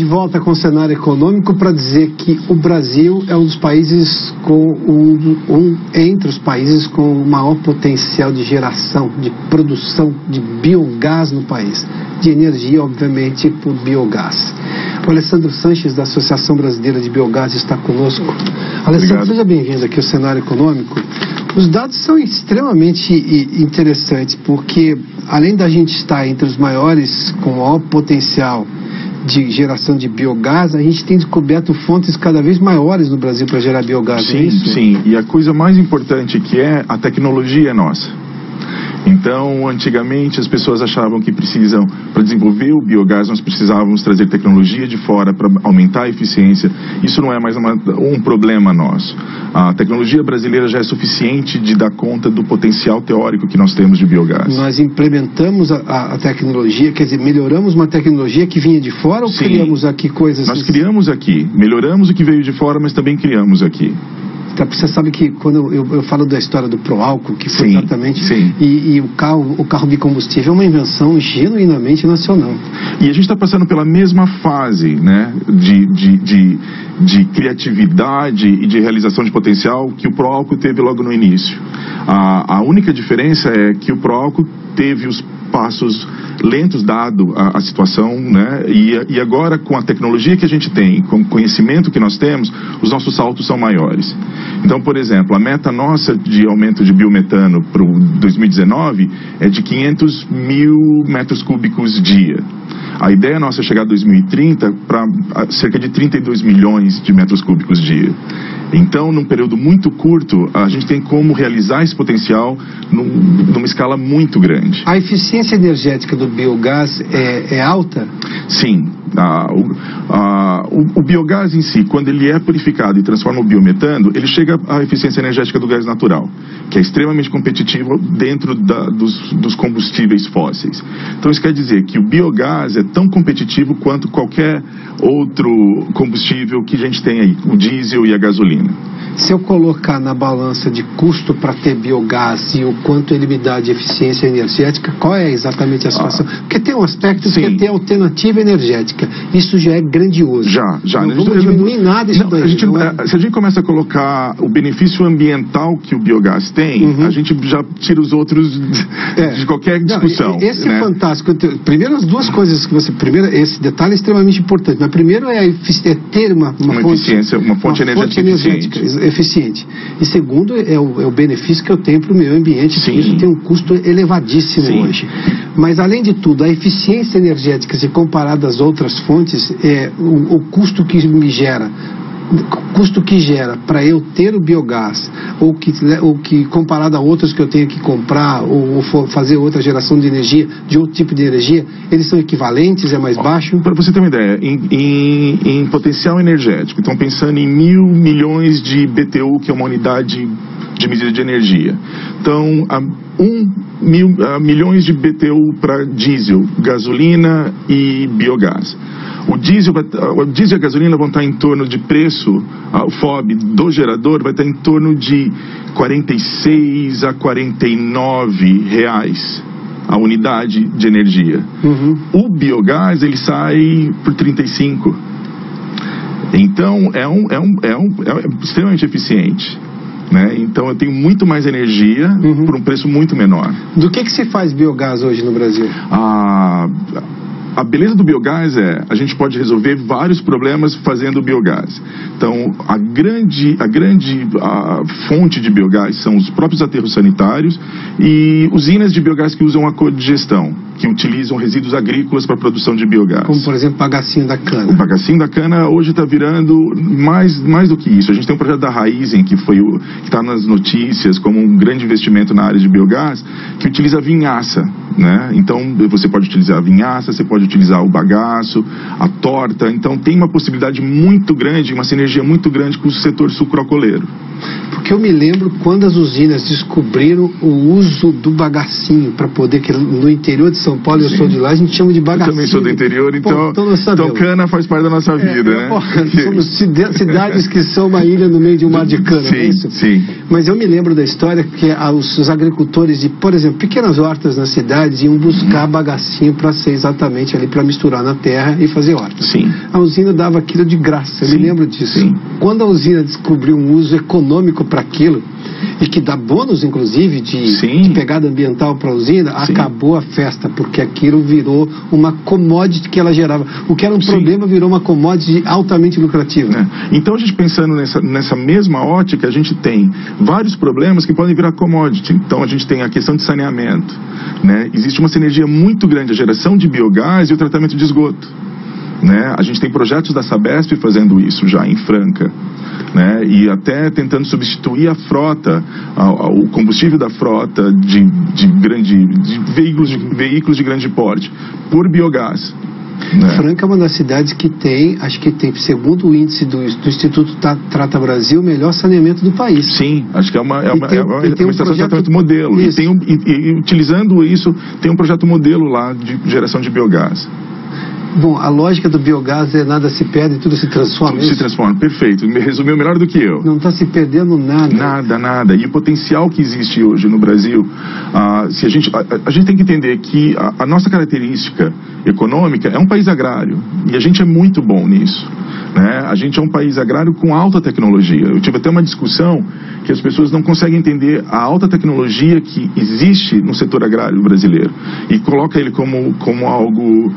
de volta com o cenário econômico para dizer que o Brasil é um dos países entre os países com o maior potencial de geração, de produção de biogás no país, de energia, obviamente, por biogás. O Alessandro Sanches, da Associação Brasileira de Biogás, está conosco. Alessandro, seja bem-vindo aqui ao cenário econômico. Os dados são extremamente interessantes, porque além da gente estar entre os maiores com maior potencial de geração de biogás, a gente tem descoberto fontes cada vez maiores no Brasil para gerar biogás. Sim, é isso? Sim. E a coisa mais importante que é a tecnologia é nossa. Então, antigamente as pessoas achavam que para desenvolver o biogás, nós precisávamos trazer tecnologia de fora para aumentar a eficiência. Isso não é mais um problema nosso. A tecnologia brasileira já é suficiente de dar conta do potencial teórico que nós temos de biogás. Nós implementamos a tecnologia, quer dizer, melhoramos uma tecnologia que vinha de fora ou criamos aqui coisas? Nós criamos aqui, melhoramos o que veio de fora, mas também criamos aqui. Você sabe que quando eu falo da história do Proálcool, que foi exatamente... Sim. E o carro bicombustível é uma invenção genuinamente nacional. E a gente está passando pela mesma fase, né, de criatividade e de realização de potencial que o Proálcool teve logo no início. A única diferença é que o Proálcool teve os passos lentos dado a situação, né? E agora, com a tecnologia que a gente tem, com o conhecimento que nós temos, os nossos saltos são maiores. Então, por exemplo, a meta nossa de aumento de biometano para o 2019 é de 500 mil metros cúbicos dia. A ideia nossa é chegar a 2030 para cerca de 32 milhões de metros cúbicos dia. Então, num período muito curto, a gente tem como realizar esse potencial numa escala muito grande. A eficiência energética do biogás é alta? Sim. O biogás em si, quando ele é purificado e transforma o biometano, ele chega à eficiência energética do gás natural, que é extremamente competitivo dentro dos combustíveis fósseis. Então isso quer dizer que o biogás é tão competitivo quanto qualquer outro combustível que a gente tem aí, o diesel e a gasolina. Se eu colocar na balança de custo para ter biogás e o quanto ele me dá de eficiência energética, qual é exatamente a situação? Porque tem um aspecto que é ter alternativa energética. Isso já é grandioso. Já. Não vamos diminuir nada isso daí. Se a gente começa a colocar o benefício ambiental que o biogás tem, a gente já tira os outros de qualquer discussão. Esse é fantástico. Primeiro, as duas coisas que você... Primeiro, esse detalhe é extremamente importante. Mas primeiro é ter uma fonte energética eficiente. E segundo, é o benefício que eu tenho para o meio ambiente, que isso tem um custo elevadíssimo hoje. Mas, além de tudo, a eficiência energética, se comparada às outras fontes, o custo que me gera, para eu ter o biogás, ou que comparado a outros que eu tenho que comprar, ou fazer outra geração de energia, de outro tipo de energia, eles são equivalentes, é mais baixo? Para você ter uma ideia, em potencial energético, estão pensando em 1.000 milhões de BTU, que é uma unidade de medida de energia. Então, 1.000 milhões de BTU para diesel, gasolina e biogás. O diesel e a gasolina vão estar em torno de preço, o FOB do gerador vai estar em torno de 46 a 49 reais a unidade de energia. O biogás, ele sai por 35. Então, é extremamente eficiente. Né? Então eu tenho muito mais energia por um preço muito menor. Do que se faz biogás hoje no Brasil? A beleza do biogás a gente pode resolver vários problemas fazendo biogás. Então, a grande fonte de biogás são os próprios aterros sanitários e usinas de biogás que usam a codigestão, que utilizam resíduos agrícolas para a produção de biogás. Como, por exemplo, o bagacinho da cana. O bagacinho da cana hoje está virando mais do que isso. A gente tem um projeto da Raizen, que está nas notícias como um grande investimento na área de biogás, que utiliza a vinhaça. Né? Então, você pode utilizar a vinhaça, você pode utilizar o bagaço, a torta. Então, tem uma possibilidade muito grande, uma sinergia muito grande com o setor sucroalcooleiro. Porque eu me lembro quando as usinas descobriram o uso do bagacinho para poder, que no interior de São Paulo, eu sou de lá, a gente chama de bagacinho. Eu também sou do interior, então cana faz parte da nossa vida, né? Somos cidades que são uma ilha no meio de um mar de cana, não é isso? Sim. Mas eu me lembro da história que os agricultores de, por exemplo, pequenas hortas na cidade, cidades iam buscar bagacinho para ser exatamente ali, para misturar na terra e fazer horta. Sim. A usina dava aquilo de graça, eu me lembro disso. Sim. Quando a usina descobriu um uso econômico para aquilo, e que dá bônus, inclusive, de pegada ambiental para a usina, acabou a festa, porque aquilo virou uma commodity que ela gerava. O que era um problema virou uma commodity altamente lucrativa. Então, a gente pensando nessa mesma ótica, a gente tem vários problemas que podem virar commodity. Então, a gente tem a questão de saneamento, né? Existe uma sinergia muito grande, a geração de biogás e o tratamento de esgoto, né? A gente tem projetos da Sabesp fazendo isso já em Franca, né? E até tentando substituir a frota, o combustível da frota de veículos de grande porte por biogás. Né? Franca é uma das cidades que tem, acho que tem, segundo o índice do Instituto Trata Brasil, o melhor saneamento do país. Sim, acho que é uma estação de tratamento modelo. E utilizando isso, tem um projeto modelo lá de geração de biogás. Bom, a lógica do biogás é nada se perde, tudo se transforma. Tudo se transforma, perfeito. Me resumiu melhor do que eu. Não está se perdendo nada. Nada. E o potencial que existe hoje no Brasil, se a gente tem que entender que a nossa característica econômica é um país agrário. E a gente é muito bom nisso. Né? A gente é um país agrário com alta tecnologia. Eu tive até uma discussão que as pessoas não conseguem entender a alta tecnologia que existe no setor agrário brasileiro. E coloca ele como algo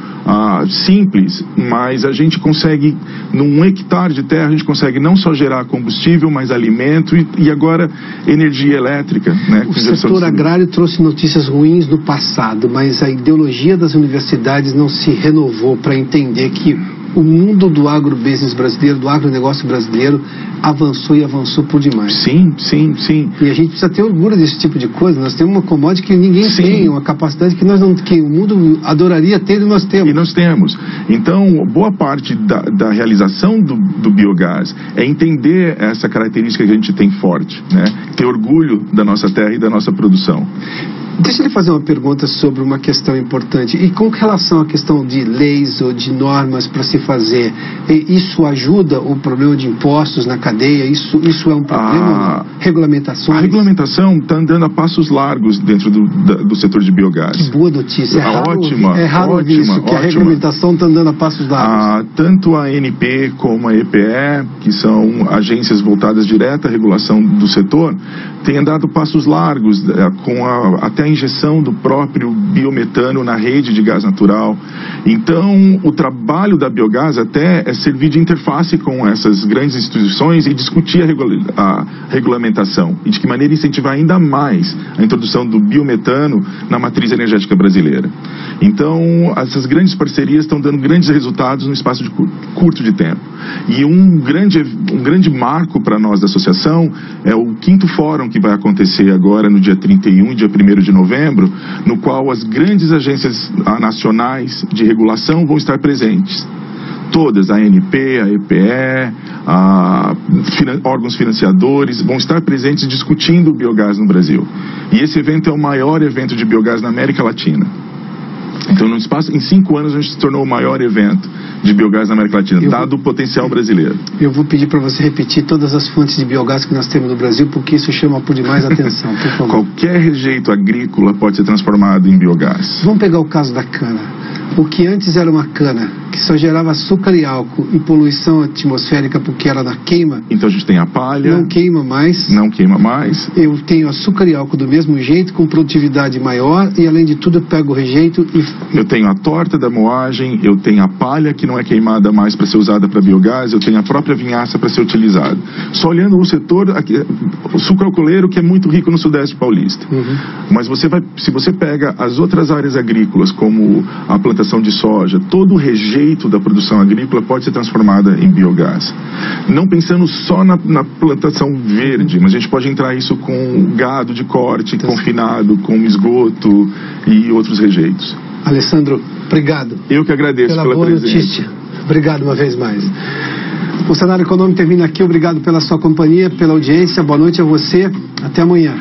simples, mas a gente consegue, num hectare de terra, a gente consegue não só gerar combustível, mas alimento e agora energia elétrica. Né? O setor agrário trouxe notícias ruins no passado, mas a ideologia das universidades não se renovou para entender que o mundo do agrobusiness brasileiro, do agronegócio brasileiro, avançou e avançou por demais. Sim. E a gente precisa ter orgulho desse tipo de coisa. Nós temos uma commodity que ninguém tem, uma capacidade que que o mundo adoraria ter e nós temos. E nós temos. Então, boa parte da realização do biogás é entender essa característica que a gente tem forte, né? Ter orgulho da nossa terra e da nossa produção. Deixa eu lhe fazer uma pergunta sobre uma questão importante. E com relação à questão de leis ou de normas para se fazer, isso ajuda o problema de impostos na cadeia? Isso é um problema? Regulamentações? A regulamentação está andando a passos largos dentro do setor de biogás. Que boa notícia. É raro ouvir isso, que a regulamentação está andando a passos largos. Tanto a ANP como a EPE, que são agências voltadas direta à regulação do setor, têm andado passos largos com até a injeção do próprio biometano na rede de gás natural. Então, o trabalho da biogás até é servir de interface com essas grandes instituições e discutir a regulamentação e de que maneira incentivar ainda mais a introdução do biometano na matriz energética brasileira. Então, essas grandes parcerias estão dando grandes resultados no espaço curto de tempo. E um grande marco para nós da associação é o 5º fórum que vai acontecer agora no dia 31 e dia 1º de novembro, no qual as grandes agências nacionais de regulação vão estar presentes. Todas, a ANP, a EPE, órgãos financiadores, vão estar presentes discutindo o biogás no Brasil. E esse evento é o maior evento de biogás na América Latina. Então, em 5 anos, a gente se tornou o maior evento de biogás na América Latina, dado o potencial brasileiro. Eu vou pedir para você repetir todas as fontes de biogás que nós temos no Brasil, porque isso chama por demais atenção, por favor. Qualquer rejeito agrícola pode ser transformado em biogás. Vamos pegar o caso da cana. O que antes era uma cana, que só gerava açúcar e álcool e poluição atmosférica porque era na queima. Então a gente tem a palha. Não queima mais. Eu tenho açúcar e álcool do mesmo jeito, com produtividade maior e além de tudo eu pego o rejeito e... Eu tenho a torta da moagem, eu tenho a palha que não é queimada mais para ser usada para biogás, eu tenho a própria vinhaça para ser utilizada. Só olhando o setor, o sucro alcooleiro, que é muito rico no Sudeste Paulista. Mas se você pega as outras áreas agrícolas, como a plantação de soja, todo o rejeito da produção agrícola pode ser transformada em biogás. Não pensando só na plantação verde, mas a gente pode entrar isso com gado de corte, confinado, com esgoto e outros rejeitos. Alessandro, obrigado. Eu que agradeço pela boa presença. Notícia. Obrigado uma vez mais. O Cenário Econômico termina aqui. Obrigado pela sua companhia, pela audiência. Boa noite a você. Até amanhã.